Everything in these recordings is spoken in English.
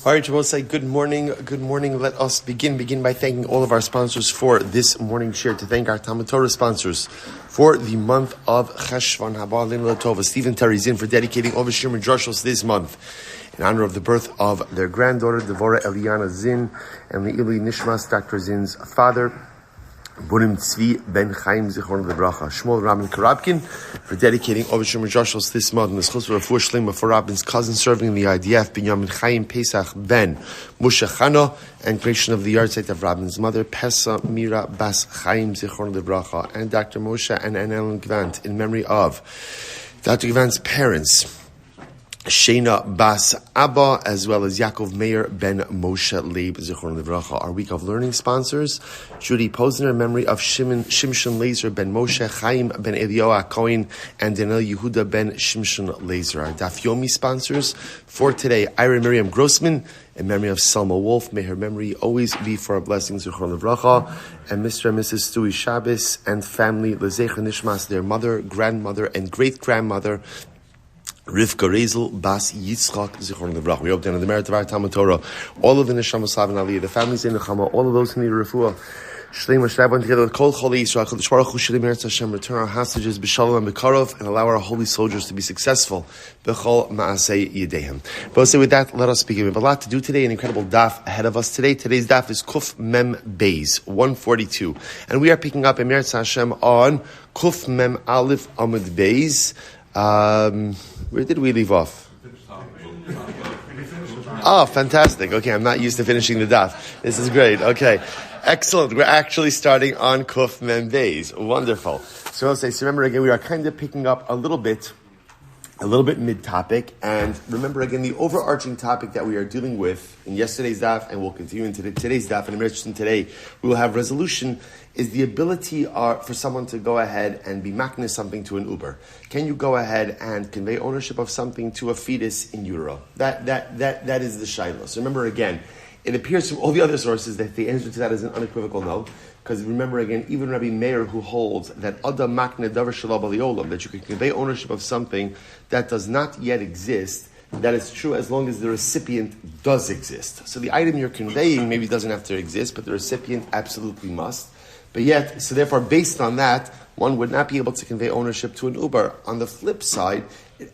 All right, we'll say good morning. Good morning. Let us begin by thanking all of our sponsors for this morning share. To thank our Talmud Torah sponsors for the month of Cheshvan Haba Lin Tova, Stephen Terry Zinn, for dedicating all the Shir Midrashos this month in honor of the birth of their granddaughter Devorah Eliana Zinn and Le'ili Nishmas, Dr. Zinn's father, Bunim Tzvi Ben Chaim Zichron Lebracha. Shmuel Rabin Karabkin for dedicating all the Shir Midrashos this month. And the Schus Refuah Shlema for Rabin's cousin serving in the IDF, Binyamin Chaim Pesach Ben Moshe Chana, and creation of the yahrzeit of Rabin's mother, Pesa Mira Bas Chaim Zichron Lebracha, and Dr. Moshe and Ellen Gvant in memory of Dr. Gvant's parents, Shena Bas Abba, as well as Yaakov Meir Ben Moshe Leib Zichron Livracha. Our week of learning sponsors: Judy Posner in memory of Shimshon Laser Ben Moshe, Chaim Ben Eliyahu Cohen, and Daniel Yehuda Ben Shimshon Laser. Our Daf Yomi sponsors for today: Ira Miriam Grossman in memory of Selma Wolf. May her memory always be for our blessings, Zichron Livracha. And Mr. and Mrs. Stewie Shabbos and family, Lezecha Nishmas, their mother, grandmother, and great-grandmother, Rivka Rezel Bas Yitzchak Zichron Levrach. We hope that in the merit of our Talmud Torah, all of the Neshama Slav and Aliyah, the families in Nechama, all of those who need refuah, Shlema Shabbat together with Kol Choli Yisrael, Kodesh Baruch Hu Shirei Meretz Hashem, return our hostages b'Shalom and b'Karov, and allow our holy soldiers to be successful b'Chol Ma'asei Yedehem. But so with that, let us begin. We have a lot to do today, an incredible daf ahead of us today. Today's daf is Kuf Mem Beis 142, and we are picking up in Meretz Hashem on Kuf Mem Aleph Amud Beis. Where did we leave off? Oh, fantastic. Okay, I'm not used to finishing the daf. This is great. Okay, excellent. We're actually starting on Kuf Mem Beis. Wonderful. So I'll say, so remember again, we are kind of picking up a little bit mid-topic, and remember again the overarching topic that we are dealing with in yesterday's daf, and we'll continue into today's daf, and in today we will have resolution, is the ability for someone to go ahead and be makneh something to an Uber. Can you go ahead and convey ownership of something to a fetus in utero? That is the shayla. So remember again, it appears from all the other sources that the answer to that is an unequivocal no. Because remember again, even Rabbi Meir, who holds that Adam Makne Davar Shalab Aliolam, that you can convey ownership of something that does not yet exist, that is true as long as the recipient does exist. So the item you're conveying maybe doesn't have to exist, but the recipient absolutely must. But yet, so therefore, based on that, one would not be able to convey ownership to an Uber. On the flip side,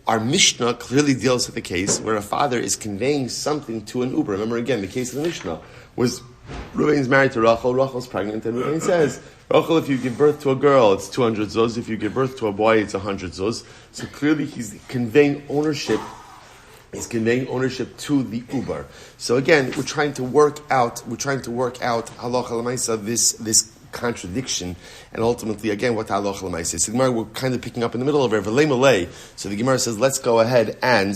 our Mishnah clearly deals with a case where a father is conveying something to an Uber. Remember again, the case of the Mishnah was Reuven's married to Rachel, Rachel's pregnant, and Reuven says, Rachel, if you give birth to a girl, it's 200 zuz. If you give birth to a boy, it's 100 zuz. So clearly he's conveying ownership. He's conveying ownership to the Uber. So again, we're trying to work out halacha l'maisa, this contradiction, and ultimately, again, what halacha l'maisa is. So the Gemara, we're kind of picking up in the middle of it. So the Gemara says, let's go ahead and,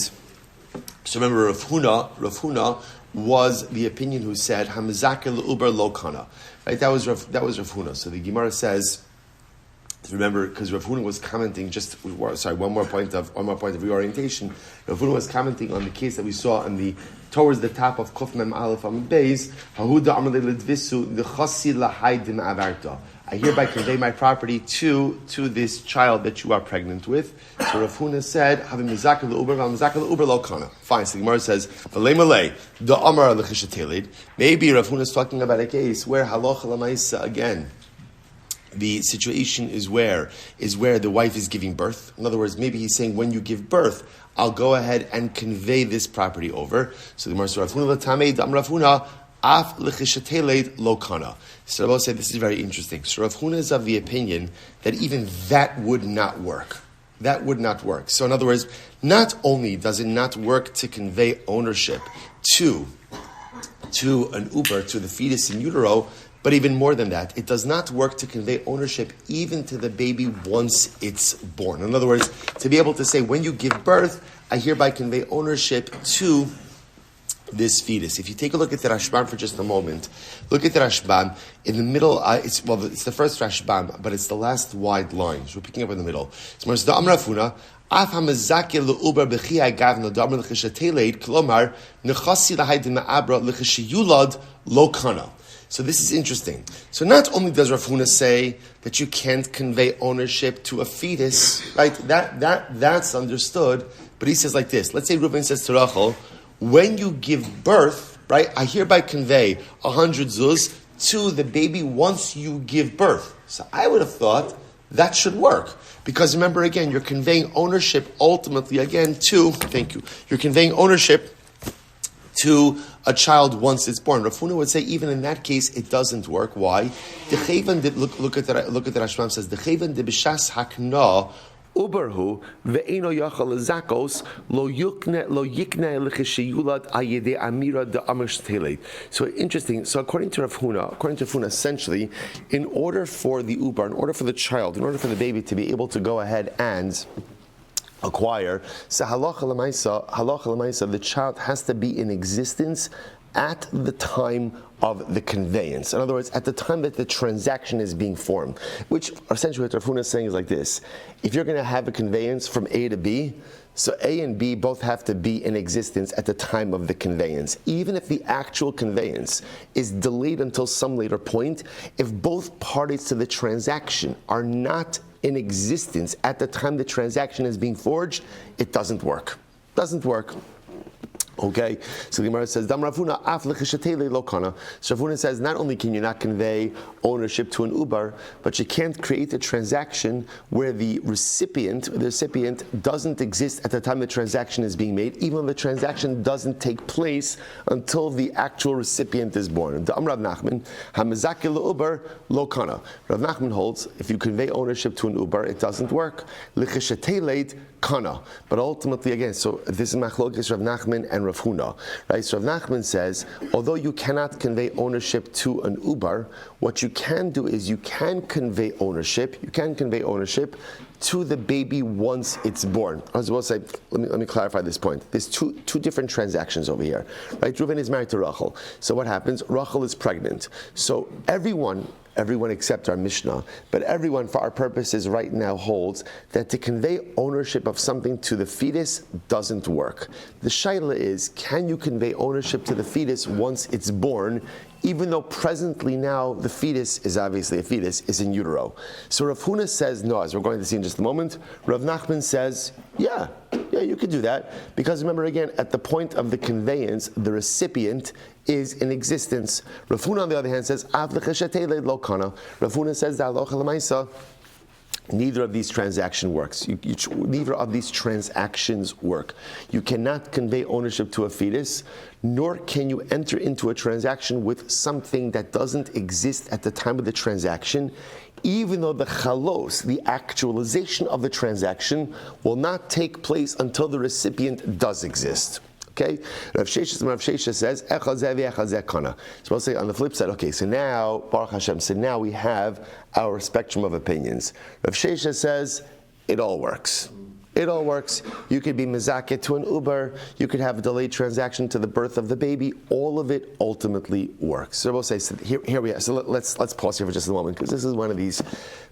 so remember, Rav Huna was the opinion who said Hamazaka l'uber lo kana. Right? That was Rav Huna. So the Gemara says, remember, because Rav Huna was commenting one more point of reorientation. Rav Huna was commenting on the case that we saw towards the top of Kuf Mem Aleph Amud Beis. Hahuda Amar Ledvisu L'chasi Lahaydim Avarta. I hereby convey my property to this child that you are pregnant with. So Rav Huna said, "Havim mizaka l'uber, mizaka l'uber lo kana." Fine. So the Gemara says, "V'lei malei the Amar l'chishetelid." Maybe Rav Huna is talking about a case where halacha l'maisa again. The situation is where the wife is giving birth. In other words, maybe he's saying, when you give birth, I'll go ahead and convey this property over. So the Gemara says, "Rav Huna l'tamei dam Rav Huna af l'chishetelid lo kana." So Rabbi said, this is very interesting. So Rav Huna is of the opinion that even that would not work. That would not work. So in other words, not only does it not work to convey ownership to an Uber, to the fetus in utero, but even more than that, it does not work to convey ownership even to the baby once it's born. In other words, to be able to say, when you give birth, I hereby convey ownership to this fetus. If you take a look at the Rashbam for just a moment, look at the Rashbam in the middle. It's the first Rashbam, but it's the last wide line. So we're picking up in the middle. So the Amar Rafuna, Af hamazake l'uber b'chiyai gavna d'amar l'chisheteled klomar nechasi l'haydim ma'abra l'chishiyulad lo kana. So this is interesting. So not only does Rav Huna say that you can't convey ownership to a fetus, right? That's understood. But he says like this. Let's say Reuven says to Rachel, when you give birth, right, I hereby convey 100 zuz to the baby once you give birth. So I would have thought that should work. Because remember, again, you're conveying ownership ultimately, again, you're conveying ownership to a child once it's born. Rav Huna would say, even in that case, it doesn't work. Why? Look at that Rashbam says, Dechevan de b'shas hakna uberhu ve'eno yachal zakos lo yikne l'chishiyulad ayede amira de amish teled. So interesting. So according to Rav Huna, essentially, in order for the uber, in order for the child, in order for the baby to be able to go ahead and acquire, so halacha l'maisa, the child has to be in existence at the time of the conveyance. In other words, at the time that the transaction is being formed, which essentially what Rav Huna is saying is like this: if you're going to have a conveyance from A to B, so A and B both have to be in existence at the time of the conveyance. Even if the actual conveyance is delayed until some later point, if both parties to the transaction are not in existence at the time the transaction is being forged, it doesn't work. Doesn't work. Okay, so the Gemara says, Dam Rav Huna af l'chishatele lo kana. So Rav Huna says, not only can you not convey ownership to an uber, but you can't create a transaction where the recipient doesn't exist at the time the transaction is being made, even though the transaction doesn't take place until the actual recipient is born. Dam Rav Nachman hamazake l'uber lo kana. Rav Nachman holds, if you convey ownership to an uber, it doesn't work. L'chishatele kana. But ultimately, again, so this is machlokes Rav Nachman and Rav Huna, right? So Rav Nachman says, although you cannot convey ownership to an uber, what you can do is you can convey ownership to the baby once it's born. I was about to say, let me clarify this point. There's two different transactions over here, right? Reuven is married to Rachel. So what happens? Rachel is pregnant. So everyone except our Mishnah, but everyone for our purposes right now holds that to convey ownership of something to the fetus doesn't work. The shaila is, can you convey ownership to the fetus once it's born, even though presently now the fetus is obviously a fetus, is in utero? So Rav Huna says no, as we're going to see in just a moment. Rav Nachman says, yeah, you could do that. Because remember again, at the point of the conveyance, the recipient is in existence. Rav Huna on the other hand says, Av l'cheshetele lo kana. Rav Huna says that halacha l'maisa, neither of these transactions works. Neither of these transactions work. You cannot convey ownership to a fetus, nor can you enter into a transaction with something that doesn't exist at the time of the transaction, even though the chalos, the actualization of the transaction, will not take place until the recipient does exist. Okay, Rav Shesha says, Echad zeh v'echad zeh kana. So I'll say on the flip side, okay, so now, Baruch Hashem, so now we have our spectrum of opinions. Rav Shesha says, it all works. It all works. You could be mezaket to an uber, you could have a delayed transaction to the birth of the baby, all of it ultimately works. So we'll say, so here we are. So let's pause here for just a moment, because this is one of these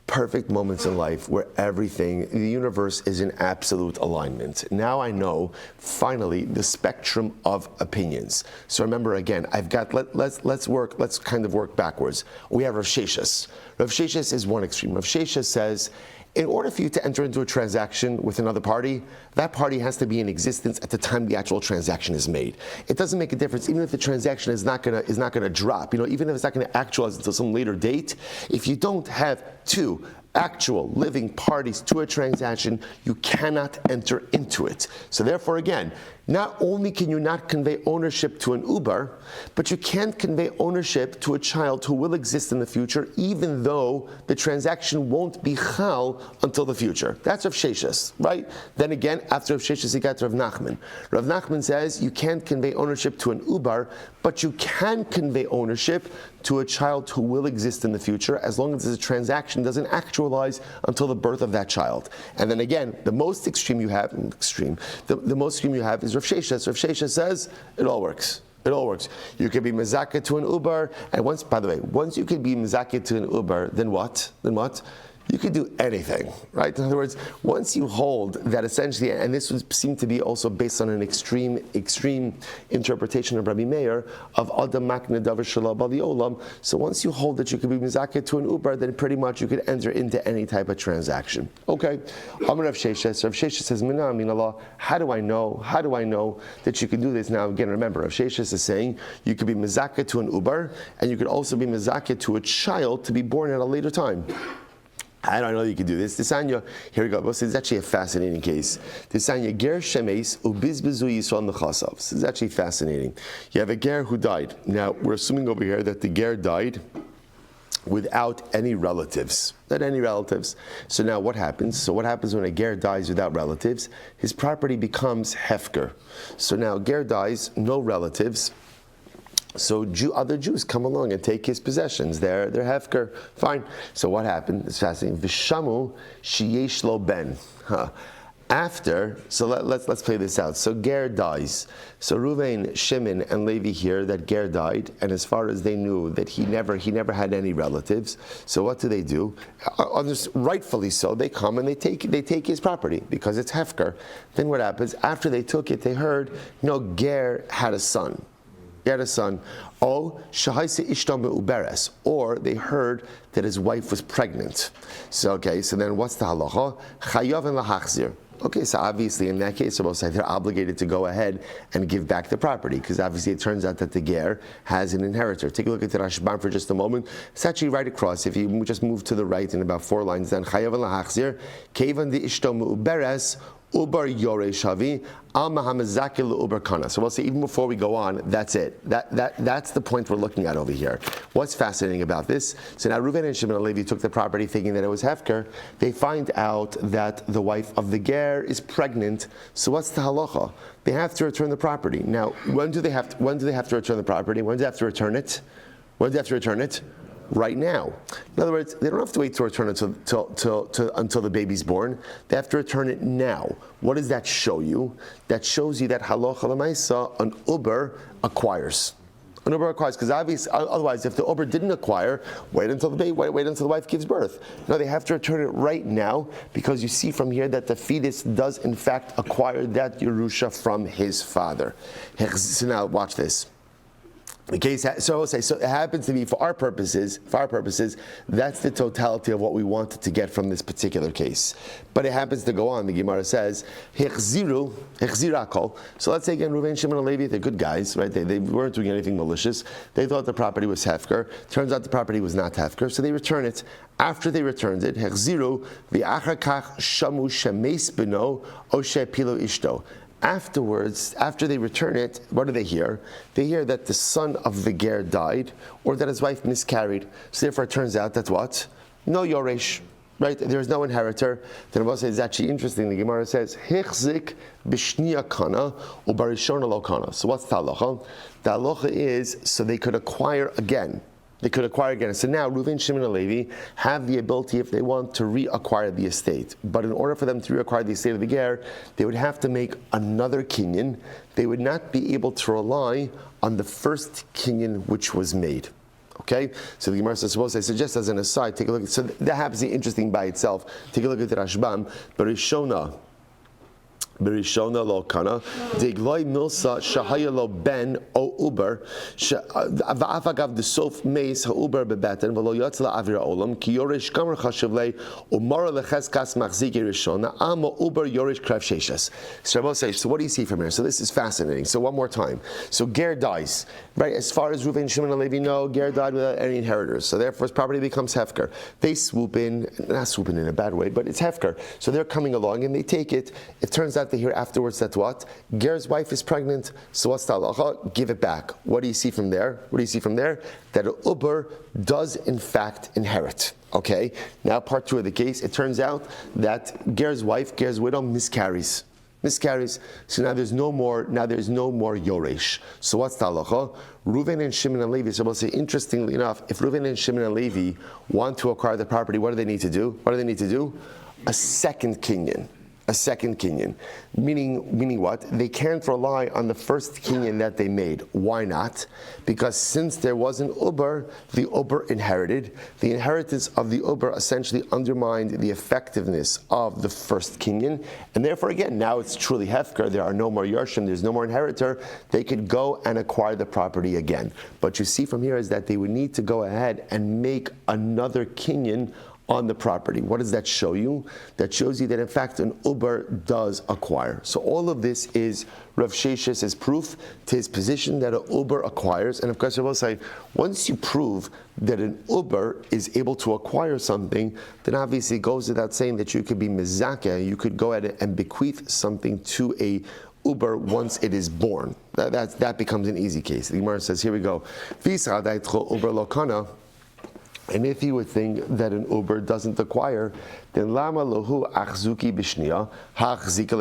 perfect moments in life where everything, the universe is in absolute alignment. Now I know, finally, the spectrum of opinions. So remember again, let's kind of work backwards. We have Rav Sheshas. Rav Sheshas is one extreme. Rav Sheshas says, in order for you to enter into a transaction with another party, that party has to be in existence at the time the actual transaction is made. It doesn't make a difference, even if the transaction is not going to drop. Even if it's not going to actualize until some later date. If you don't have two actual living parties to a transaction, you cannot enter into it. So therefore, again, not only can you not convey ownership to an uber, but you can't convey ownership to a child who will exist in the future, even though the transaction won't be chal until the future. That's Rav Sheshas, right? Then again, after Rav Sheshas, he got to Rav Nachman. Rav Nachman says you can't convey ownership to an uber, but you can convey ownership to a child who will exist in the future, as long as the transaction doesn't actualize until the birth of that child. And then again, the most extreme you have is Rav Shesha. Rav Shesha says it all works. It all works. You can be mezakeh to an uber, and once you can be mezakeh to an uber, then what? You could do anything, right? In other words, once you hold that essentially, and this would seem to be also based on an extreme interpretation of Rabbi Meir of Adam Makna Davar Shalom Bali Olam. So once you hold that you could be mizakeh to an Uber, then pretty much you could enter into any type of transaction. Okay. Amar Rav Sheshes. Rav Sheshes says, Mina min Allah. How do I know? How do I know that you can do this? Now again, remember, Rav Sheshes is saying you could be mizakeh to an Uber, and you could also be mizakeh to a child to be born at a later time. I don't know you can do this. Tisanya, here we go. This is actually a fascinating case. Tisanya, ger shemes ubizbezu yisrael nechasav. This is actually fascinating. You have a ger who died. Now, we're assuming over here that the ger died without any relatives. Not any relatives. So now what happens? So what happens when a ger dies without relatives? His property becomes hefker. So now ger dies, no relatives. So other Jews come along and take his possessions. They're hefker. Fine. So what happened? It's fascinating. Vishamu sheyesh lo ben. After, so let's play this out. So Ger dies. So Ruvain, Shimon, and Levi hear that Ger died, and as far as they knew that he never had any relatives. So what do? Rightfully so, they come and they take his property because it's hefker. Then what happens? After they took it, they heard, Ger had a son. He had a son. Or they heard that his wife was pregnant. So then what's the halacha? Chayav and lahachzir. Okay, so obviously in that case, they're obligated to go ahead and give back the property, because obviously it turns out that the ger has an inheritor. Take a look at the Rashbam for just a moment. It's actually right across. If you just move to the right in about 4 lines, then chayav and lahachzir, kevan di ishto me'uberes, Uber Yoresh Havi, Al Mahamazakil Uber Kana. So we'll see, even before we go on, that's it. That's the point we're looking at over here. What's fascinating about this? So now Reuven and Shimon and Levi took the property thinking that it was hefker. They find out that the wife of the ger is pregnant. So what's the halacha? They have to return the property. Now, when do they have to return the property? When do they have to return it? Right now. In other words, they don't have to wait to return it until the baby's born. They have to return it now. What does that show you? That shows you that halacha l'maisa, an uber acquires. An uber acquires, because obviously, otherwise, if the uber didn't acquire, wait until the wife gives birth. No, they have to return it right now, because you see from here that the fetus does in fact acquire that Yerusha from his father. So now watch this. The case, so it happens to be for our purposes, that's the totality of what we wanted to get from this particular case. But it happens to go on. The Gemara says, Hechzirakol. So let's say again, Reuven, Shimon, and Levi, they're good guys, right? They weren't doing anything malicious. They thought the property was hefker. Turns out the property was not hefker, so they return it. After they returned it, Hechziru v'achakach shamu shemes beno oshe pilo ishto. Afterwards, after they return it, what do they hear? They hear that the son of the ger died, or that his wife miscarried. So therefore it turns out that what? No yoresh, right? There is no inheritor. Then Rabbi says, it's actually interesting. The Gemara says, Hichzik b'shniya kana u'barishona lo kana. So what's the halacha? The halacha is, so they could acquire again. So now Reuven, Shimon, and Levi have the ability, if they want, to reacquire the estate. But in order for them to reacquire the estate of the ger, they would have to make another kinyan. They would not be able to rely on the first kinyan which was made. Okay? So the Gemara says, suppose I suggest as an aside, take a look. So that happens to be interesting by itself. Take a look at the Rashbam. Berishona lo kana degloi milsa shahaya lo ben o uber va'afagav the sof meis ha'uber bebetan v'lo yotzla avira olam ki yorish kamer chashavlei umara lecheskas machzik Rishona amo uber yorish krav sheshes. So Rabbi says, so what do you see from here? So this is fascinating. So one more time. So ger dies, right? As far as Reuven, Shimon, and Levi know, ger died without any inheritors. So therefore his property becomes hefker. They swoop in, not swooping in a bad way, but it's hefker. So they're coming along and they take it. It turns out they hear afterwards that what? Ger's wife is pregnant, so what's the halacha? Give it back. What do you see from there? That an uber does in fact inherit. Okay, now part 2 of the case, it turns out that Ger's widow miscarries. So now there's no more yoresh. So what's the halacha? Reuven and Shimon and Levi. So we'll say, interestingly enough, if Reuven and Shimon and Levi want to acquire the property, what do they need to do? A second kinyan. a second kinyan. Meaning what? They can't rely on the first kinyan that they made. Why not? Because since there was an uber, the uber inherited. The inheritance of the uber essentially undermined the effectiveness of the first kinyan, and therefore again, now it's truly hefker. There are no more yarshim, there's no more inheritor. They could go and acquire the property again. But you see from here is that they would need to go ahead and make another kinyan on the property. What does that show you? That shows you that in fact an uber does acquire. So all of this is Rav Shesh's proof to his position that an uber acquires. And of course I will say, once you prove that an uber is able to acquire something, then obviously it goes without saying that you could be mezakeh, you could go ahead and bequeath something to a uber once it is born. That becomes an easy case. The Gemara says, here we go. Uber lokana. And if you would think that an uber doesn't acquire, then lama lohu achzuki bishniya hachzika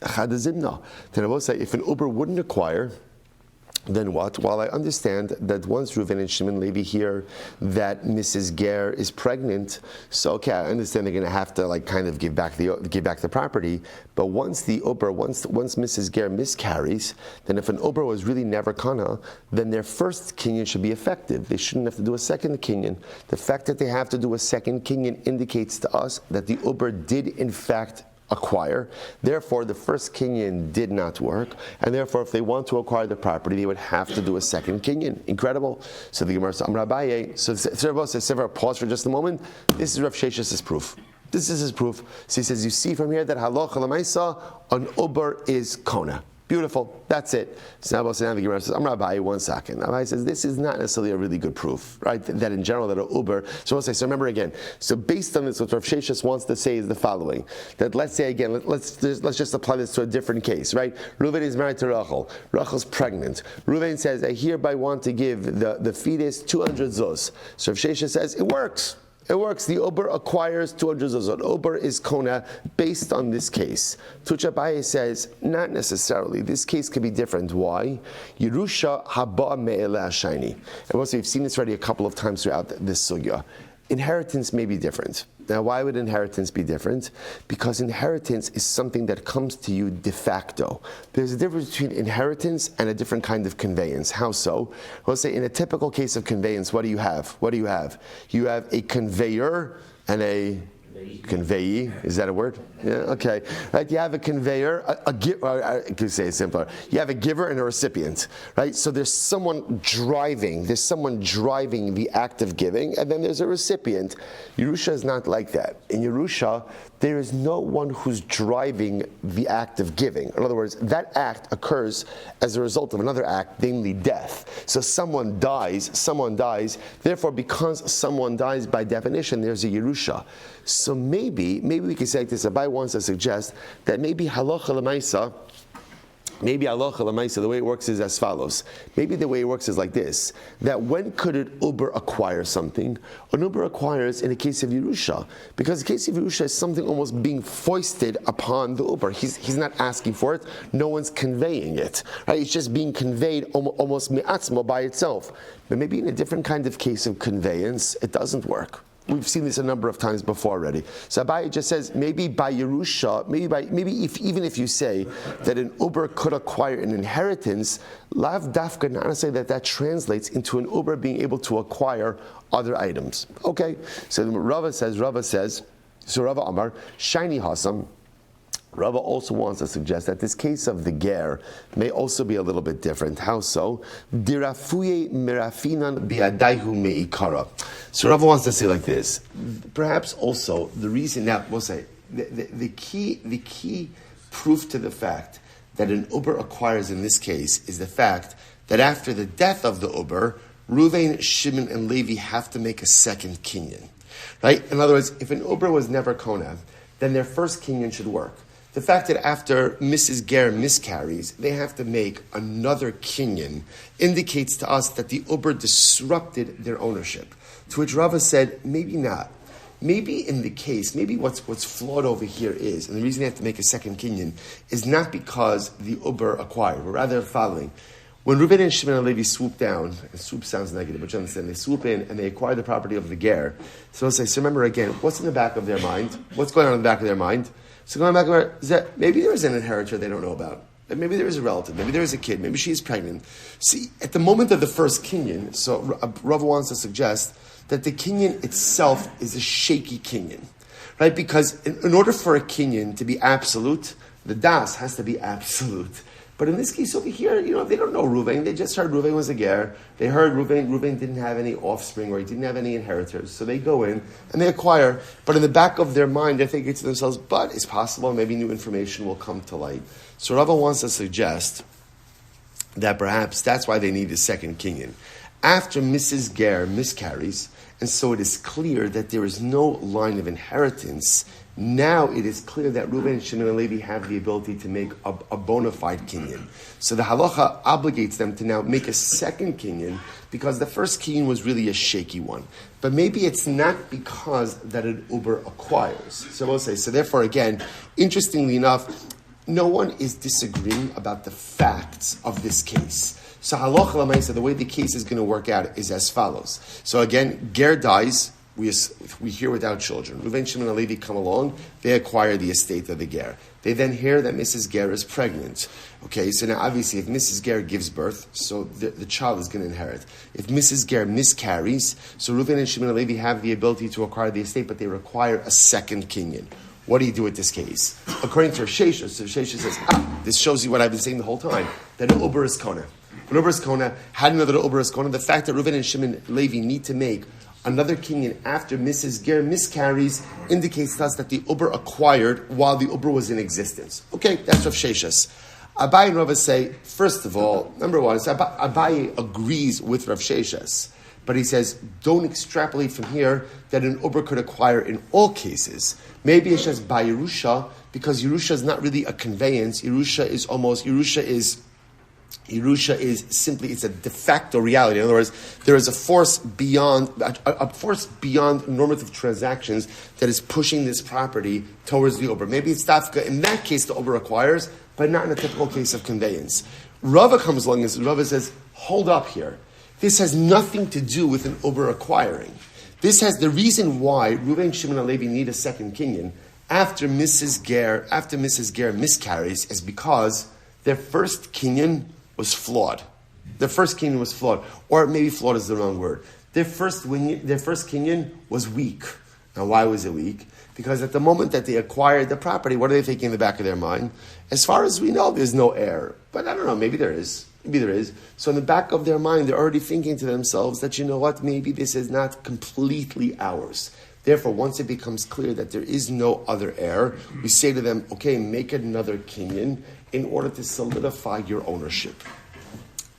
lechadazimna. Then I will say, if an uber wouldn't acquire, then what? While I understand that once Reuven and Shimon Levi hear that Mrs. Ger is pregnant, so okay, I understand they're going to have to kind of give back the property. But once Mrs. Ger miscarries, then if an uber was really never kana, then their first kinyan should be effective. They shouldn't have to do a second kinyan. The fact that they have to do a second kinyan indicates to us that the uber did in fact acquire. Therefore, the first kinyan did not work, and therefore, if they want to acquire the property, they would have to do a second kinyan. Incredible. So the Gemara says, Amar Abaye. So Sefer says, Sefer, pause for just a moment. This is Rav Shesh's proof. This is his proof. So he says, you see from here that halacha l'maisa, an uber is kona. Beautiful. That's it. So now the Gemara says, Amar Abaye, 1 second. Abaye says, this is not necessarily a really good proof, right? That in general, that an uber. So we'll say, so remember again. So based on this, what Rav Sheshes wants to say is the following: that let's say again, let's just apply this to a different case, right? Reuven is married to Rachel. Rachel's pregnant. Reuven says, I hereby want to give the fetus 200 zuz. So Rav Sheshes says, it works. It works. The uber acquires 200 zuzot. Uber is kona based on this case. Tuch Abaye says, not necessarily. This case could be different. Why? Yerusha haba me'ele hashayni. And also, we've seen this already a couple of times throughout this sugya. Inheritance may be different. Now, why would inheritance be different? Because inheritance is something that comes to you de facto. There's a difference between inheritance and a different kind of conveyance. How so? We'll say in a typical case of conveyance, what do you have? You have a conveyor and a conveyee. Is that a word? Yeah, okay. Right, you have a conveyor, I could say it simpler. You have a giver and a recipient, right? So there's someone driving the act of giving, and then there's a recipient. Yerusha is not like that. In Yerusha, there is no one who's driving the act of giving. In other words, that act occurs as a result of another act, namely death. So someone dies, therefore because someone dies, by definition, there's a Yerusha. So maybe we could say like this. Abai wants to suggest that maybe halacha l'maisa, the way it works is as follows. Maybe the way it works is like this: that when could an uber acquire something? An uber acquires in a case of Yerusha, because the case of Yerusha is something almost being foisted upon the uber. He's not asking for it. No one's conveying it. Right? It's just being conveyed almost mi'atzmo by itself. But maybe in a different kind of case of conveyance, it doesn't work. We've seen this a number of times before already. So Abaye just says maybe by Yerusha, even if you say that an uber could acquire an inheritance, lav dafka, not to say that translates into an uber being able to acquire other items. Okay, so Rava says, so Rava Amar, shiny hasam. Rava also wants to suggest that this case of the ger may also be a little bit different. How so? Dirafuye mirafinan biadaihu meikara. So Rava wants to say like this. Perhaps also the reason, now we'll say the key proof to the fact that an uber acquires in this case is the fact that after the death of the uber, Reuven, Shimon, and Levi have to make a second kinyan. Right? In other words, if an uber was never kona, then their first kinyan should work. The fact that after Mrs. Ger miscarries, they have to make another kinyan indicates to us that the uber disrupted their ownership. To which Rava said, maybe not. Maybe in the case, maybe what's flawed over here is, and the reason they have to make a second kinyan is not because the uber acquired, but rather the following. When Reuven and Shimon and Levi swoop down, and swoop sounds negative, but you understand, they swoop in and they acquire the property of the ger. So I'll say, so remember again, what's in the back of their mind? What's going on in the back of their mind? So going back, maybe there is an inheritor they don't know about. Maybe there is a relative. Maybe there is a kid. Maybe she is pregnant. See, at the moment of the first kinyan, so Rav wants to suggest that the kinyan itself is a shaky kinyan, right? Because in order for a kinyan to be absolute, the das has to be absolute. But in this case over here, they don't know Reuven. They just heard Reuven was a ger. They heard Reuven didn't have any offspring or he didn't have any inheritors. So they go in and they acquire. But in the back of their mind, they're thinking to themselves, but it's possible maybe new information will come to light. So Rava wants to suggest that perhaps that's why they need a second kinyan. After Mrs. Ger miscarries, and so it is clear that there is no line of inheritance, now it is clear that Reuben and Shimon and Levi have the ability to make a bona fide kinyan. So the halacha obligates them to now make a second kinyan because the first kinyan was really a shaky one. But maybe it's not because that an uber acquires. So we'll say, so therefore again, interestingly enough, no one is disagreeing about the facts of this case. So halacha l'maisa, the way the case is going to work out is as follows. So again, ger dies. We hear without children. Reuven, Shimon, and Levi come along. They acquire the estate of the ger. They then hear that Mrs. Ger is pregnant. Okay, so now obviously if Mrs. Ger gives birth, so the child is going to inherit. If Mrs. Ger miscarries, so Reuven and Shimon and Levi have the ability to acquire the estate, but they require a second kinyan. What do you do with this case? According to Rav Sheshes, so Rav Sheshes says, this shows you what I've been saying the whole time, that an uber is kona. An uber is kona, how do you know that an uber is kona? The fact that Reuven and Shimon and Levi need to make another kinyan after Mrs. Ger miscarries indicates to us that the uber acquired while the uber was in existence. Okay, that's Rav Sheshes. Abaye and Rava say, first of all, number one, so Abaye agrees with Rav Sheshes, but he says, don't extrapolate from here that an uber could acquire in all cases. Maybe it's just by Yerusha, because Yerusha is not really a conveyance. Yerusha is simply, it's a de facto reality. In other words, there is a force beyond normative transactions that is pushing this property towards the Uber. Maybe it's Tafka. In that case, the Uber acquires, but not in a typical case of conveyance. Rava comes along and Rava says, hold up here. This has nothing to do with an Uber acquiring. This has the reason why Reuven, Shimon, and Levi need a second kinyan after Mrs. Ger miscarries is because their first kinyan was flawed. Their first kinyan was flawed. Or maybe flawed is the wrong word. Their first kinyan was weak. Now, why was it weak? Because at the moment that they acquired the property, what are they thinking in the back of their mind? As far as we know, there's no heir. But I don't know, maybe there is. Maybe there is. So in the back of their mind, they're already thinking to themselves that, you know what, maybe this is not completely ours. Therefore, once it becomes clear that there is no other heir, we say to them, okay, make another kinyan in order to solidify your ownership.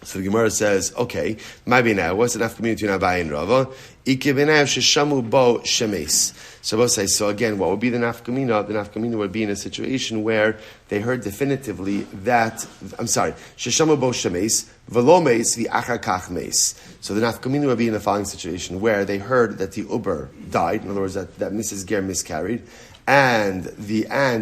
So the Gemara says, okay, maybe now, what's the nafkamina between Abaye and Rava? Sheshamu bo shemes. So both say, so again, what would be the nafkamina? The nafkamina would be in a situation where they heard definitively that, Sheshamu bo shemes, velo mes v'achar kach mes. So the nafkamina would be in the following situation where they heard that the uber died, in other words, that Mrs. Ger miscarried, and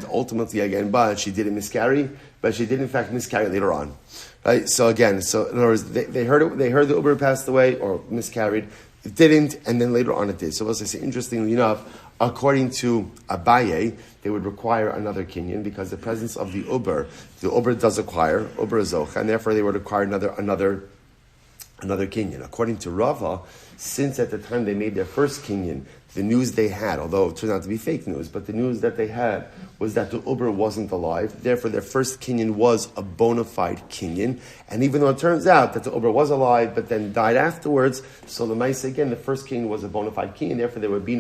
ultimately again, but she didn't miscarry, but she did in fact miscarry later on. Right? So again, in other words, they heard the uber passed away or miscarried. It didn't, and then later on it did. So as I say, interestingly enough, according to Abaye, they would require another kinyan because the presence of the uber does acquire, uber is zocha, and therefore they would require another kinyan. According to Rava, since at the time they made their first kinyan, the news they had, although it turned out to be fake news, but the news that they had was that the Uber wasn't alive. Therefore, their first kinyan was a bona fide kinyan. And even though it turns out that the Uber was alive, but then died afterwards, so the Maisa again, the first kinyan was a bona fide kinyan. Therefore, there would be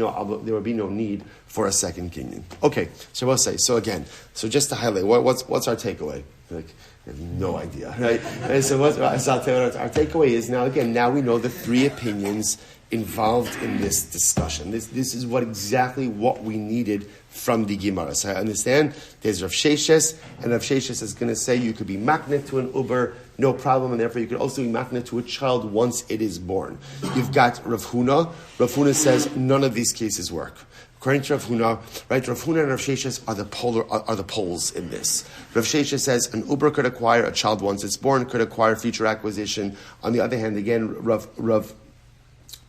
no need for a second kinyan. Okay, so we'll say. So again, so just to highlight, what's our takeaway? Like, I have no idea, right? And so I'll tell you what our takeaway is. Now we know the three opinions involved in this discussion. This is exactly what we needed from the Gemara. So I understand there's Rav Sheshes, and Rav Sheshes is going to say you could be maknet to an uber, no problem, and therefore you could also be maknet to a child once it is born. You've got Rav Huna. Rav Huna says none of these cases work. According to Rav Huna, right? Rav Huna and Rav Sheshes are the poles in this. Rav Sheshes says an uber could acquire a child once it's born, could acquire future acquisition. On the other hand, again, Rav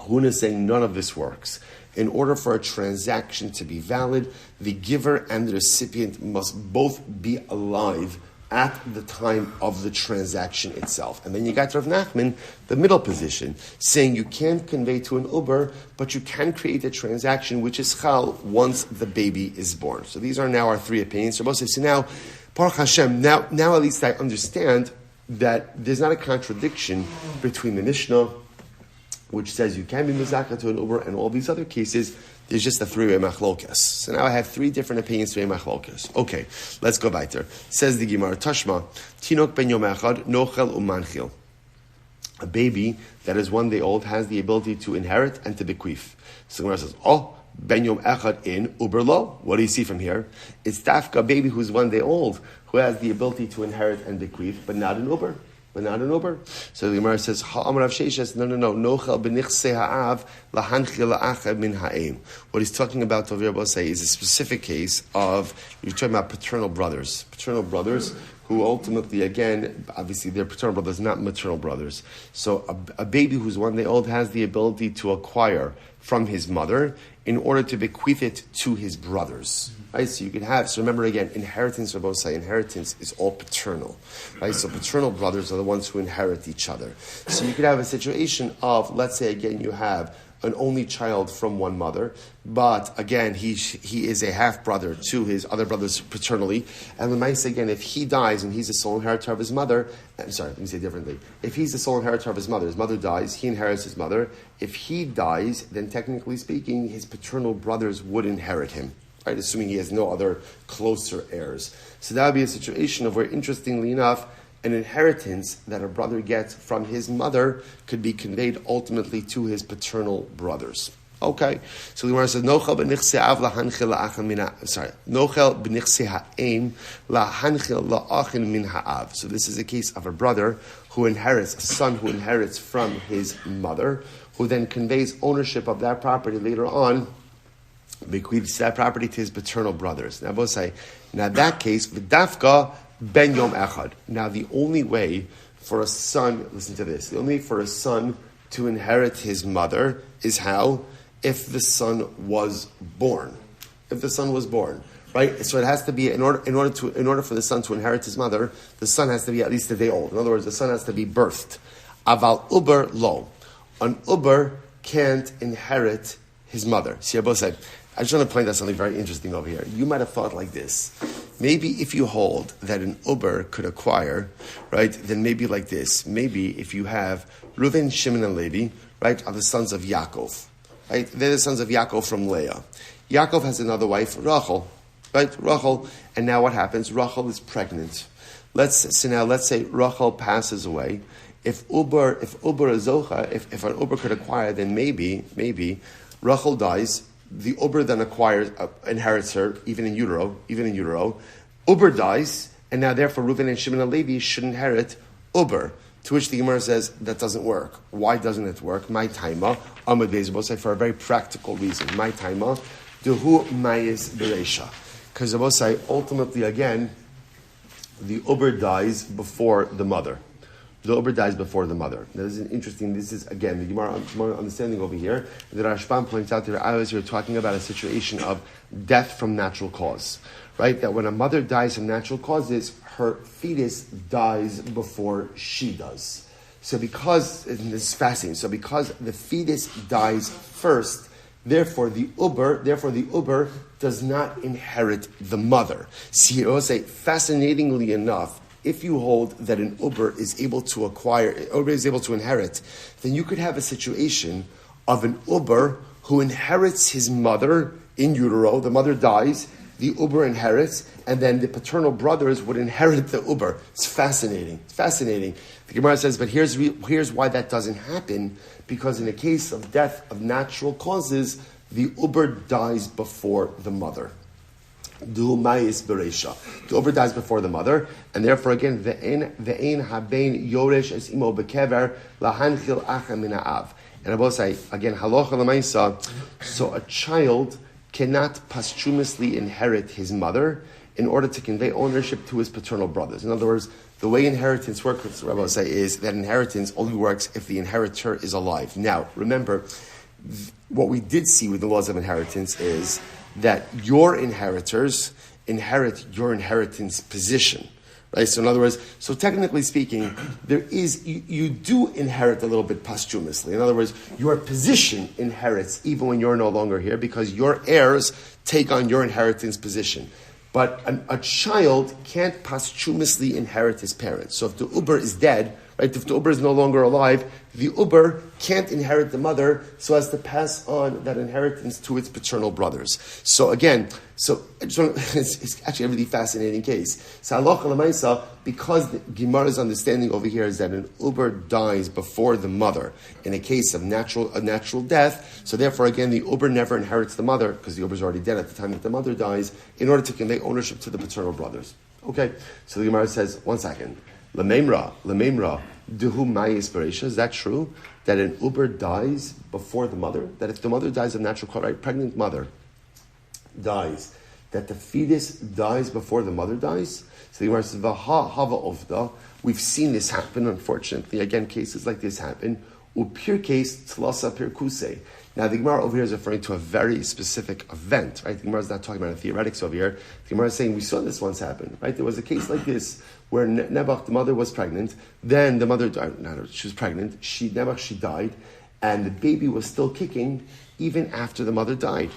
Huna is saying none of this works. in order for a transaction to be valid, the giver and the recipient must both be alive at the time of the transaction itself. And then you got Rav Nachman, the middle position, saying you can't convey to an Uber, but you can create a transaction which is chal once the baby is born. So these are now our three opinions. So now, Baruch Hashem, now at least I understand that there's not a contradiction between the Mishnah, which says you can be mizaka to an Uber, and all these other cases. There's just a three-way machlokas. So now I have three different opinions, three-way machlokas. Okay, let's go weiter. Says the Gemara, Tashma, Tinok ben yom echad, nochel umanchil. A baby that is 1 day old has the ability to inherit and to bequeath. So the Gemara says, ben yom echad in uber lo. What do you see from here? It's tafka, a baby who's 1 day old, who has the ability to inherit and bequeath, but not an Uber. So the Gemara says, no. Nochel b'nichsei ha'av lahanchil la'acha min ha'em. What he's talking about, Tovir Bosei, is a specific case of, you're talking about paternal brothers. Paternal brothers who ultimately, again, obviously they're paternal brothers, not maternal brothers. So a baby who's 1 day old has the ability to acquire from his mother in order to bequeath it to his brothers. Right? So you can have, so remember again, inheritance is all paternal. Right? So paternal brothers are the ones who inherit each other. So you could have a situation of, let's say again, you have an only child from one mother, but again, he is a half-brother to his other brothers paternally. And we might say again, if he dies and he's the sole inheritor of his mother, let me say it differently. If he's the sole inheritor of his mother dies, he inherits his mother. If he dies, then technically speaking, his paternal brothers would inherit him. Right, assuming he has no other closer heirs. So that would be a situation of where, interestingly enough, an inheritance that a brother gets from his mother could be conveyed ultimately to his paternal brothers. Okay, so the Gemara says, Nochel b'nichsei av lahanchil la'achin min ha'av. Nochel b'nichsei ha'em lahanchil la'achin min ha'av. So this is a case of a brother who inherits, a son who inherits from his mother, who then conveys ownership of that property later on, bequeaths that property to his paternal brothers. Now, both say, now that case, v'dafka ben yom echad. Now, the only way for a son, listen to this, the only way for a son to inherit his mother is how? If the son was born. If the son was born. Right? So it has to be, in order for the son to inherit his mother, the son has to be at least a day old. In other words, the son has to be birthed. Aval uber lo. An uber can't inherit his mother. See, I both said, I just want to point out something very interesting over here. You might have thought like this. Maybe if you hold that an Uber could acquire, right, then maybe like this. Maybe if you have Reuven, Shimon, and Levi, right, are the sons of Yaakov. Right? They're the sons of Yaakov from Leah. Yaakov has another wife, Rachel. Right? Rachel. And now what happens? Rachel is pregnant. Let's say Rachel passes away. If Uber is Zocha, if an Uber could acquire, then maybe Rachel dies. The Uber then inherits her, even in utero. Uber dies, and now therefore Reuven and Shimon and Levi should inherit Uber. To which the Gemara says that doesn't work. Why doesn't it work? My taima, Amud Beis, for a very practical reason. My taima, dehu mayis bereisha. Because ultimately again, the Uber dies before the mother. The Uber dies before the mother. Now, this is interesting. This is, again, the Gemara understanding over here. The Rashbam points out that I was here talking about a situation of death from natural cause. Right? That when a mother dies from natural causes, her fetus dies before she does. So because, and this is fascinating, so because the fetus dies first, therefore the Uber does not inherit the mother. See, I will say, fascinatingly enough, if you hold that an Uber is able to inherit, then you could have a situation of an Uber who inherits his mother in utero. The mother dies, the Uber inherits, and then the paternal brothers would inherit the Uber. It's fascinating. The Gemara says, but here's why that doesn't happen, because in the case of death of natural causes, the Uber dies before the mother. The Uber dies before the mother, and therefore again, ve'ein haben yoresh es imo bekever lahanchil acha min ha'av. And I will say again, halacha l'maisa. So a child cannot posthumously inherit his mother in order to convey ownership to his paternal brothers. In other words, the way inheritance works, Rabbi say, is that inheritance only works if the inheritor is alive. Now, remember, what we did see with the laws of inheritance is that your inheritors inherit your inheritance position. Right? So in other words, so technically speaking, you do inherit a little bit posthumously. In other words, your position inherits even when you're no longer here because your heirs take on your inheritance position. But a child can't posthumously inherit his parents. So if the Uber is dead, right, if the Uber is no longer alive, the Uber can't inherit the mother so as to pass on that inheritance to its paternal brothers. So again, it's actually a really fascinating case. So halacha l'maisa, because the Gemara's understanding over here is that an Uber dies before the mother in a case of a natural death, so therefore again the Uber never inherits the mother because the Uber is already dead at the time that the mother dies in order to convey ownership to the paternal brothers. Okay, so the Gemara says, one second. Lememra, duhu mayis bereisha. Is that true? That an Uber dies before the mother? That if the mother dies of natural cause, right, pregnant mother dies, that the fetus dies before the mother dies? So the Gemara says, Vaha hava ovda. We've seen this happen, unfortunately. Again, cases like this happen. Upir case tlasa pirkuse. Now, the Gemara over here is referring to a very specific event, right? The Gemara is not talking about a theoretics over here. The Gemara is saying we saw this once happen, right? There was a case like this where Nebuch, the mother, was pregnant. Then the mother died. No, she was pregnant. She died, and the baby was still kicking even after the mother died.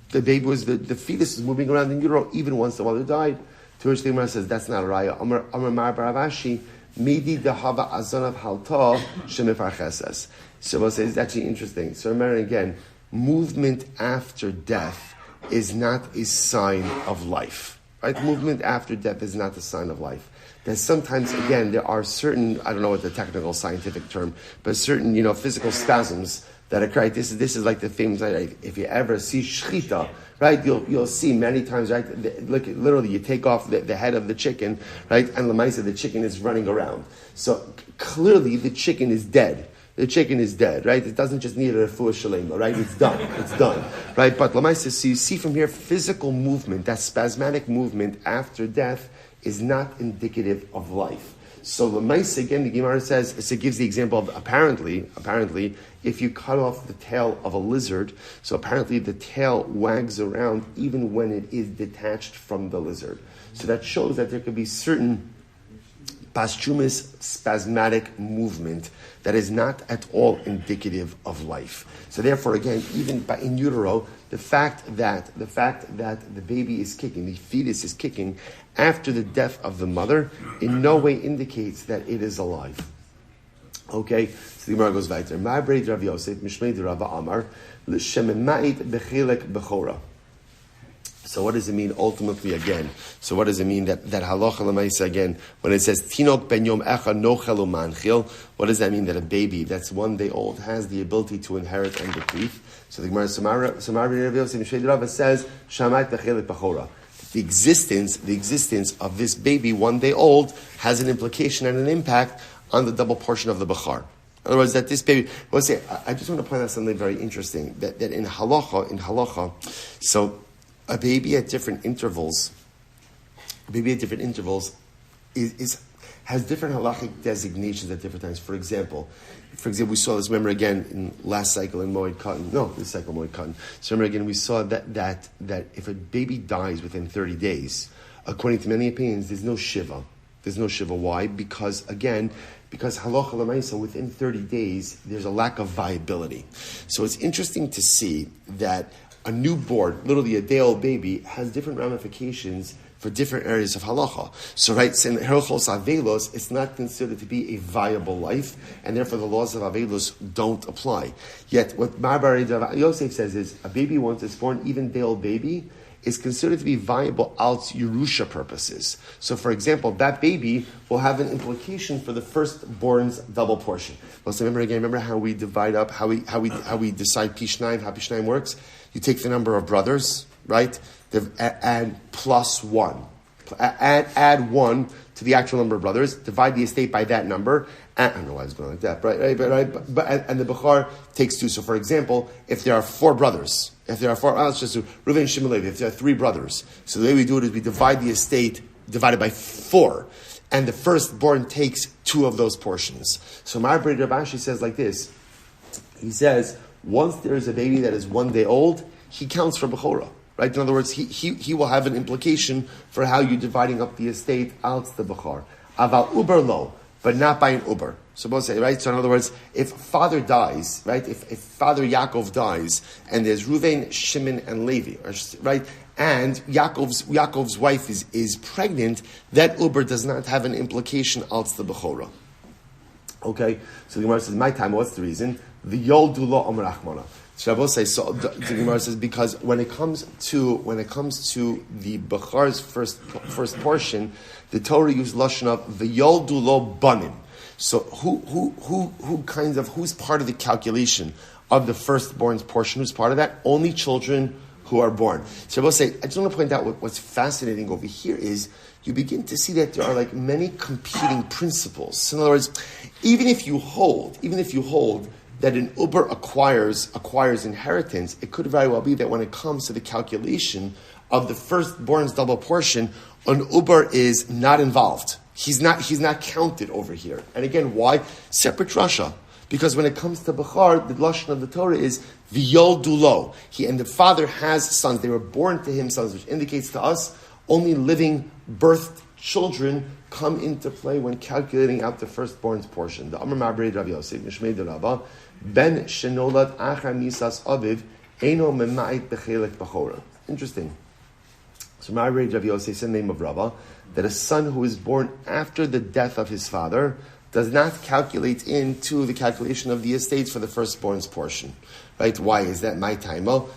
The baby was the fetus was moving around in utero even once the mother died. To which the Gemara says that's not a raya. Amar Mar Baravashi. Midi dehava azanav halta shemifarcheses. So we'll say it's actually interesting. So remember again, movement after death is not a sign of life. Right? Movement after death is not a sign of life. There's sometimes, again, there are certain, I don't know what the technical scientific term, but certain, physical spasms that occur. Right? This is like the famous, right? If you ever see shchita, right, you'll see many times, right? Look, literally, you take off the head of the chicken, right, and lemaisa, the chicken is running around. So clearly, the chicken is dead. The chicken is dead, right? It doesn't just need a refuah shalema, right? It's done, right? But lemaisa, so you see from here, physical movement, that spasmodic movement after death, is not indicative of life. So lemaisa, again, the Gemara says, it gives the example of apparently, if you cut off the tail of a lizard, so apparently the tail wags around even when it is detached from the lizard. So that shows that there could be certain posthumous spasmodic movement that is not at all indicative of life. So therefore, again, even in utero, the fact that the baby is kicking, the fetus is kicking after the death of the mother, in no way indicates that it is alive. Okay, so the Gemara goes weiter. Ma'abrei Rav Yosef, Mishmei Rav Amar, l'shememait bechelek bechora. So what does it mean ultimately again? So what does it mean that halacha l'maisa again, when it says tinok ben yom echa nochel umanchil, what does that mean that a baby that's 1 day old has the ability to inherit and bequeath? So the Gemara Samari Rav Yosef Mishmei Rav says shamait bechelek bechora. The existence of this baby 1 day old has an implication and an impact on the double portion of the bechar. In other words, that this baby, I just want to point out something very interesting, that in halacha, so a baby at different intervals has different halachic designations at different times. For example, we saw this, remember again, in last cycle in Moed Katan. No, this cycle Moed Katan. So remember again, we saw that if a baby dies within 30 days, according to many opinions, there's no shiva. There's no shiva. Why? Because halacha l'maisa, within 30 days, there's a lack of viability. So it's interesting to see that a newborn, literally a day-old baby, has different ramifications for different areas of halacha. So, right, in Hilchos Avelos, it's not considered to be a viable life, and therefore the laws of Avelos don't apply. Yet, what Ma'abarei Yosef says is, a baby once it's born, even day-old baby, is considered to be viable out Yerusha purposes. So, for example, that baby will have an implication for the firstborn's double portion. Well, so remember how we divide up, how we decide Pishnaim, how Pishnaim works? You take the number of brothers, right? Add plus 1. Add 1 to the actual number of brothers. Divide the estate by that number. I don't know why it's going like that, right? And the Bechar takes 2. So, for example, if there are 4 brothers, let's just do Reuven, Shimon, Levi. If there are 3 brothers, so the way we do it is we divide the estate divided by 4, and the firstborn takes 2 of those portions. So, Ma'abrei Rav Ashi says like this. He says, once there is a baby that is 1 day old, he counts for Bechorah. Right? In other words, he will have an implication for how you're dividing up the estate out the Bechor. Aval Uber lo, but not by an Uber. So both say, right? So in other words, if father dies, right? If Father Yaakov dies, and there's Reuven, Shimon, and Levi, right? And Yaakov's wife is pregnant, that Uber does not have an implication out the Bechorah. Okay? So the Gemara says, my time, what's the reason? The Yoldulo Amrachmana. So Rabbi says, so the Gemara says, because when it comes to the Bechar's first portion, the Torah used lashon of v'yoldulo banim. So who's part of the calculation of the firstborn's portion? Who's part of that? Only children who are born. So Rabbi say, I just want to point out what's fascinating over here is you begin to see that there are like many competing principles. So in other words, even if you hold that an Uber acquires inheritance, it could very well be that when it comes to the calculation of the firstborn's double portion, an Uber is not involved. He's not counted over here. And again, why? Separate Rasha. Because when it comes to Bechar, the lashon of the Torah is v'yoldulo. And the father has sons. They were born to him sons, which indicates to us only living birthed children come into play when calculating out the firstborn's portion. The Amar Ma'abred Rav Yosef, Nishmei de Rabba, Ben Shenolad Achar Misas Aviv, Eino Mema'it Bechelek Bechora. Interesting. So Ma'abred Rav Yosef said the name of Rabba, that a son who is born after the death of his father does not calculate into the calculation of the estates for the firstborn's portion. Right? Why is that? My time. Simple.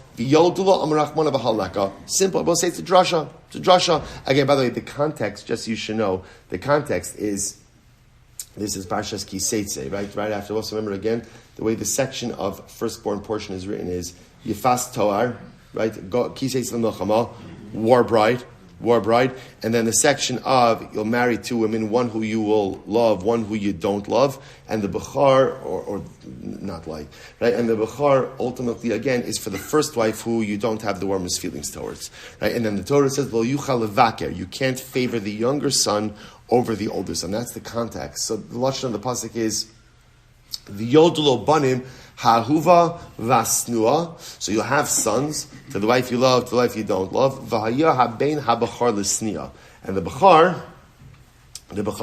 We'll say it's a drasha. It's a drasha. Again, by the way, the context, just so you should know, the context is, this is Parshas Kiseitze, right? Right after. Also remember again, the way the section of firstborn portion is written is Yifas Toar, right? Kiseitze L'Milchama, war bride, and then the section of you'll marry two women, one who you will love, one who you don't love, and the Bechar, or not like, right? And the Bechar ultimately again is for the first wife who you don't have the warmest feelings towards, right? And then the Torah says, "Lo yuchal levaker," you can't favor the younger son over the older son. That's the context. So the lashon of the pasuk is the yodulo banim. Hahuva vasnua. So you'll have sons to the wife you love, to the wife you don't love. V'haya habein habachar l'snia. And the Bechar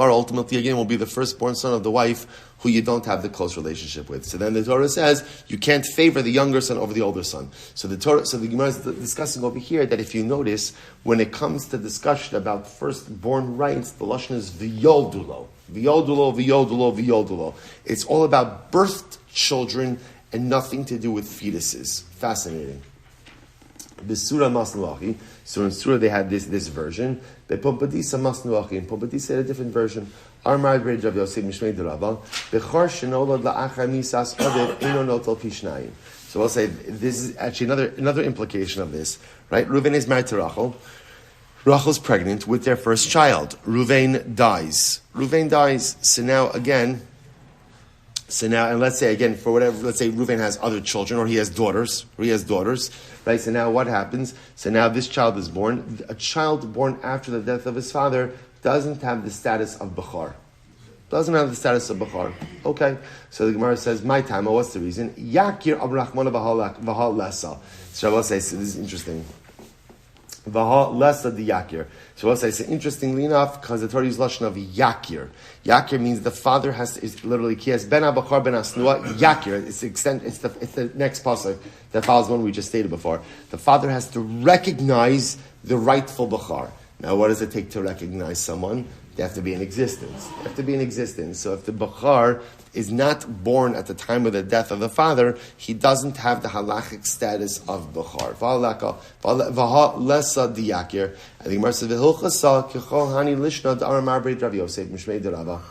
ultimately again will be the firstborn son of the wife who you don't have the close relationship with. So then the Torah says you can't favor the younger son over the older son. So the Gemara is discussing over here that if you notice, when it comes to discussion about firstborn rights, the lashon is v'yoldulo. V'yoldulo. It's all about birthed children and nothing to do with fetuses. Fascinating. Besura Masnuachi. So in Surah they had this version. Bepompatisa Masnuachi. And Pompatisa had a different version. Armai Brej Rav Yosef Mishmei Derava. Bechar Shenolad La'achar Misas Aviv Eino Notel Pishnayim. So I'll say this is actually another implication of this. Right? Reuven is married to Rachel. Rachel's pregnant with their first child. Reuven dies. So now again. And let's say again, for whatever, let's say Reuven has other children, or he has daughters, right? So now what happens? So now this child is born. A child born after the death of his father doesn't have the status of Bechar. Okay. So the Gemara says, my time, what's the reason? Yakir Abrahmana Vahal Lesa. So I will say, so this is interesting. Vahal Lesa the Yakir. So I say, interestingly enough, because the Torah uses lashon of Yakir. Yakir means the father is literally Kiyas Ben Abachar Ben Asnua Yakir. It's the next pasuk that follows one we just stated before. The father has to recognize the rightful Bachar. Now, what does it take to recognize someone? They have to be in existence. So if the Bachar is not born at the time of the death of the father, he doesn't have the halachic status of Bechar. Lesa diyakir. And the Gemara says, "V'hilchasa kechol hani lishna da'ar marbeit Rav Yosef mishmei derava."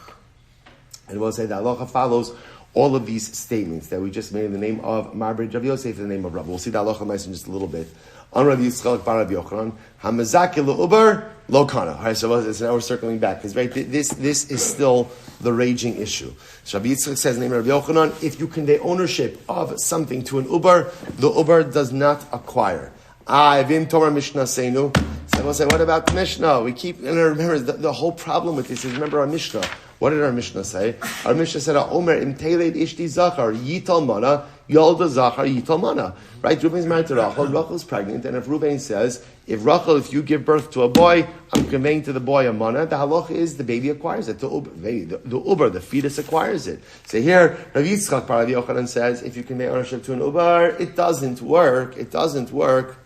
And we'll say that halacha follows all of these statements that we just made in the name of Marbeit Rav Yosef, in the name of Rav. We'll see that halacha nice in just a little bit. On Rav Yitzchak bar Rav Yochanan, hamazaki le'uber lo kana. All right, so now we're circling back because right, this is still the raging issue. So Rabbi Yitzchak says in the name of Rav Yochanan, if you convey ownership of something to an uber, the uber does not acquire. Vim Torah Mishnah Seinu. So we'll say, what about the Mishnah? We keep, and remember, the whole problem with this is, remember our Mishnah. What did our Mishnah say? Our Mishnah said, Omer im teled ishti zachar, yital mana, yolda zachar, yital mana. Right? Reuben's married to Rachel. Rachel's pregnant. And if Reuben says, if you give birth to a boy, I'm conveying to the boy a mana, the halacha is the baby acquires it. The fetus acquires it. So here, Rav Yitzchak Bar Rav Yochanan says, if you convey ownership to an uber, it doesn't work. It doesn't work.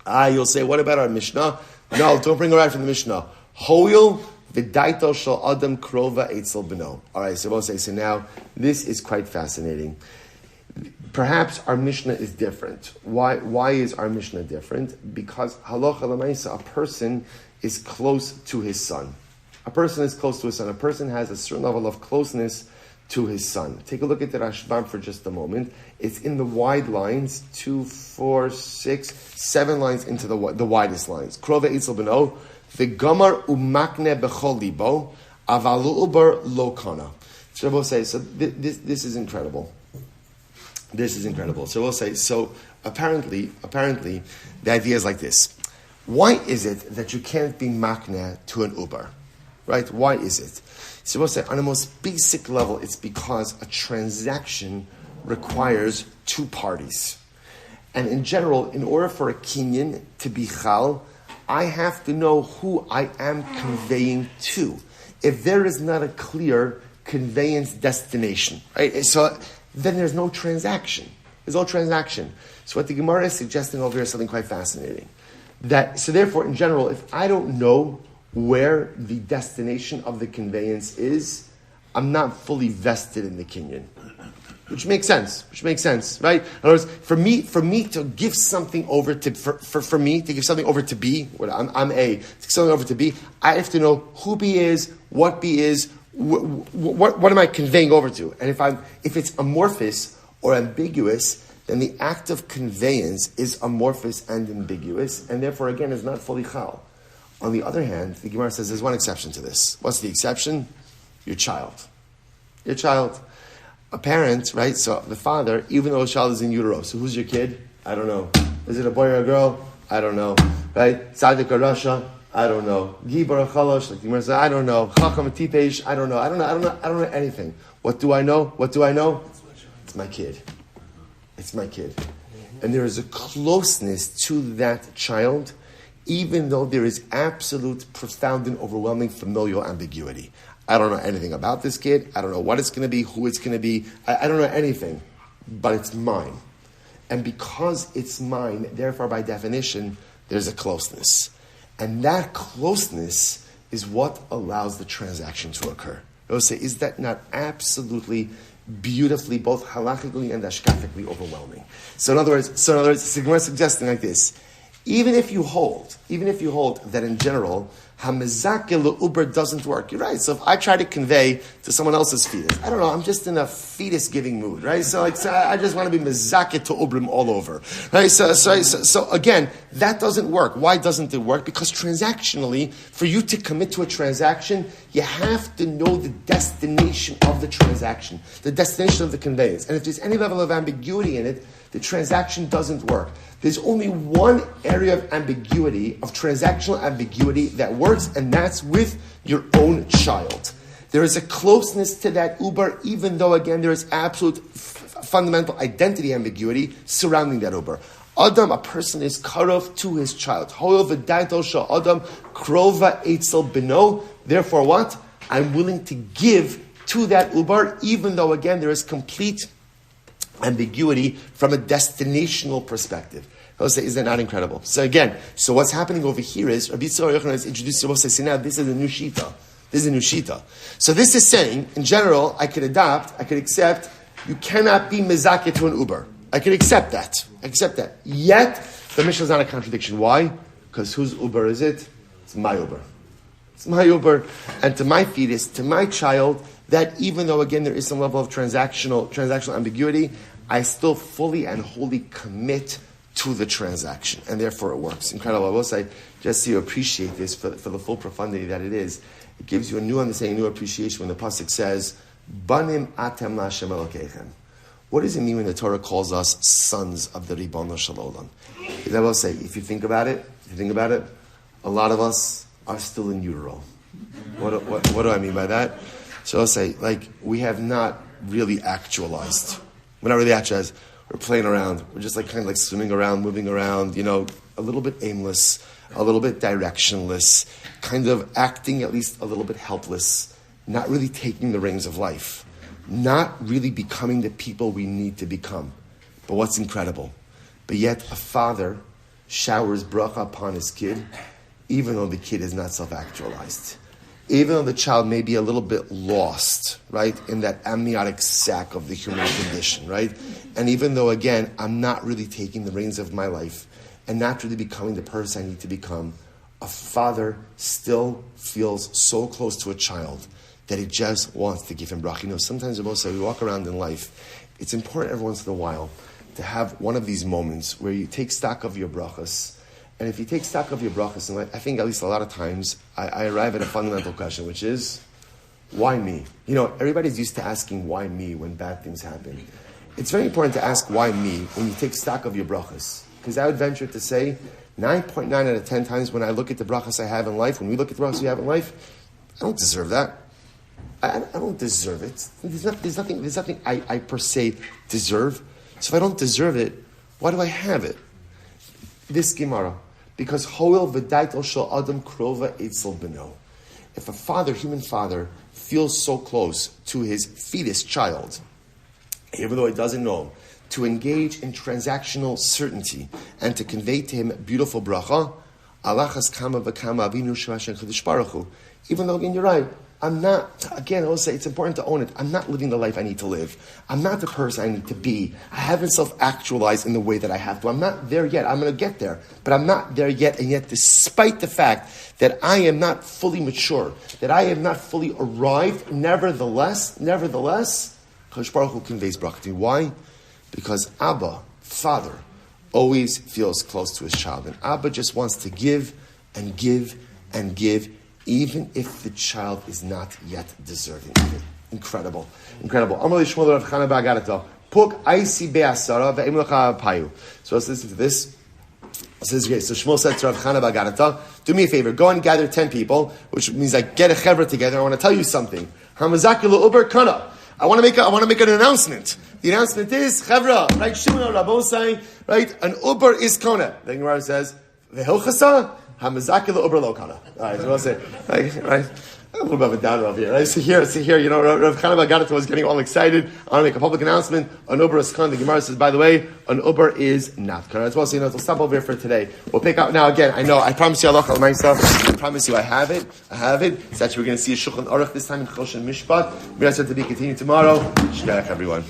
You'll say, what about our Mishnah? No, don't bring her out from the Mishnah. Hoil v'daito shel adam krova eitzel beno. All right, so we'll say, so now, this is quite fascinating. Perhaps our Mishnah is different. Why is our Mishnah different? Because halacha l'maisa, a person is close to his son. A person is close to his son. A person has a certain level of closeness to his son. Take a look at the Rashbam for just a moment. It's in the wide lines, 2, 4, 6, 7 lines into the widest lines. Krova eitzel beno, v'gamar umakne b'chol libo, avalu uber lo kana. So we'll say, so this is incredible. This is incredible. So we'll say, so apparently, the idea is like this. Why is it that you can't be makna to an Uber? Right? Why is it? So we'll say, on the most basic level, it's because a transaction requires two parties. And in general, in order for a kinyan to be chal, I have to know who I am conveying to. If there is not a clear conveyance destination, right? So then there's no transaction. There's no transaction. So what the Gemara is suggesting over here is something quite fascinating. So therefore, in general, if I don't know where the destination of the conveyance is, I'm not fully vested in the kinyan. Which makes sense, right? In other words, for me to give something over to, for me to give something over to B, I'm A, to give something over to B, I have to know who B is, what B is, what am I conveying over to? And if it's amorphous or ambiguous, then the act of conveyance is amorphous and ambiguous, and therefore, again, is not fully chal. On the other hand, the Gemara says there's one exception to this. What's the exception? Your child. Your child. A parent, right? So the father, even though the child is in utero, so who's your kid? I don't know. Is it a boy or a girl? I don't know. Right? Tzaddik or Rasha? I don't know. Gibor or Chalosh? Like the Gemara says, I don't know. Chacham or Tipesh? I don't know. I don't know anything. What do I know? It's my kid. It's my kid. And there is a closeness to that child, even though there is absolute, profound, and overwhelming familial ambiguity. I don't know anything about this kid. I don't know what it's going to be, who it's going to be. I don't know anything, but it's mine. And because it's mine, therefore, by definition, there's a closeness. And that closeness is what allows the transaction to occur. I would say, is that not absolutely beautifully, both halachically and ashkafically overwhelming? So in other words, Sigmar is suggesting like this. Even if you hold that in general, hamezake uber doesn't work. You're right. So if I try to convey to someone else's fetus, I don't know, I'm just in a fetus giving mood, right? So I just want to be mezake to ubrim all over, right? So again, that doesn't work. Why doesn't it work? Because transactionally, for you to commit to a transaction, you have to know the destination of the transaction, the destination of the conveyance. And if there's any level of ambiguity in it, the transaction doesn't work. There's only one area of ambiguity, of transactional ambiguity that works, and that's with your own child. There is a closeness to that uber, even though, again, there is absolute fundamental identity ambiguity surrounding that uber. Adam, a person is karov to his child. Hoyo v'daito shel Adam krova eitzel beno. Therefore, what? I'm willing to give to that uber, even though, again, there is complete ambiguity from a destinational perspective. I'll say, is that not incredible? So again, so what's happening over here is Rabbi Shmuel Silber has introduced to us, say, now this is a new shita. So this is saying, in general, I could accept, you cannot be mezake to an uber. I could accept that. Yet, the Mishnah is not a contradiction. Why? Because whose uber is it? It's my uber. And to my fetus, to my child, that even though, again, there is some level of transactional ambiguity, I still fully and wholly commit to the transaction. And therefore it works. Incredible. I will say, just so you appreciate this for the full profundity that it is, it gives you a new understanding, a new appreciation when the pasuk says, Banim atem la'Hashem Elokeichem. What does it mean when the Torah calls us sons of the Ribono Shel Olam? I will say, if you think about it, a lot of us are still in utero. What do I mean by that? So I'll say, we have not really actualized. We're not really actualized. We're playing around. We're just kind of swimming around, moving around, a little bit aimless, a little bit directionless, kind of acting at least a little bit helpless, not really taking the reins of life, not really becoming the people we need to become. But what's incredible? But yet a father showers bracha upon his kid, even though the kid is not self-actualized. Even though the child may be a little bit lost, right, in that amniotic sac of the human condition, right? And even though, again, I'm not really taking the reins of my life and not really becoming the person I need to become, a father still feels so close to a child that he just wants to give him bracha. Sometimes we walk around in life. It's important every once in a while to have one of these moments where you take stock of your brachas. And if you take stock of your brachas, and I think at least a lot of times, I arrive at a fundamental question, which is, why me? Everybody's used to asking why me when bad things happen. It's very important to ask why me when you take stock of your brachas. Because I would venture to say, 9.9 out of 10 times when I look at the brachas I have in life, when we look at the brachas we have in life, I don't deserve that. I don't deserve it. There's nothing I per se deserve. So if I don't deserve it, why do I have it? This Gemara. Because Hoel v'daitel shel adam krova etzel beno. If a father, human father, feels so close to his fetus child, even though he doesn't know him, to engage in transactional certainty and to convey to him beautiful bracha, alachas kama v'kama avinu sh'mashen chadish baruch hu. Even though, again, you're right, I'm not, again, I will say it's important to own it. I'm not living the life I need to live. I'm not the person I need to be. I haven't self-actualized in the way that I have to. I'm not there yet. I'm going to get there. But I'm not there yet. And yet, despite the fact that I am not fully mature, that I have not fully arrived, nevertheless, Kadosh Baruch Hu conveys bracha to me. Why? Because Abba, father, always feels close to his child. And Abba just wants to give and give and give, even if the child is not yet deserving of it. Incredible. Rabbi Shmuel Silber. So let's listen to this. So Shmuel said to Rav Chana Bagarata, do me a favor, go and gather 10 people, which means get a chevra together. I want to tell you something. I want to make an announcement. The announcement is, chevra, right? Shimon Rabosai, right? An uber is kona. The Gemara says, v'hilchasa, hamazakil uber lo kana. All right, so we'll say, right? A little bit of a downer over here, right? So here, Rav Chana Bagarata was getting all excited. I want to make a public announcement. An uber is kana. The Gemara says, by the way, an uber is not kana. As well, so we'll stop over here for today. We'll pick out now again. I promise you, Allah myself. I promise you, I have it. It's actually we're going to see a Shulchan Aruch this time in Choshen Mishpat. We're going to be continuing tomorrow. Shkayach, everyone.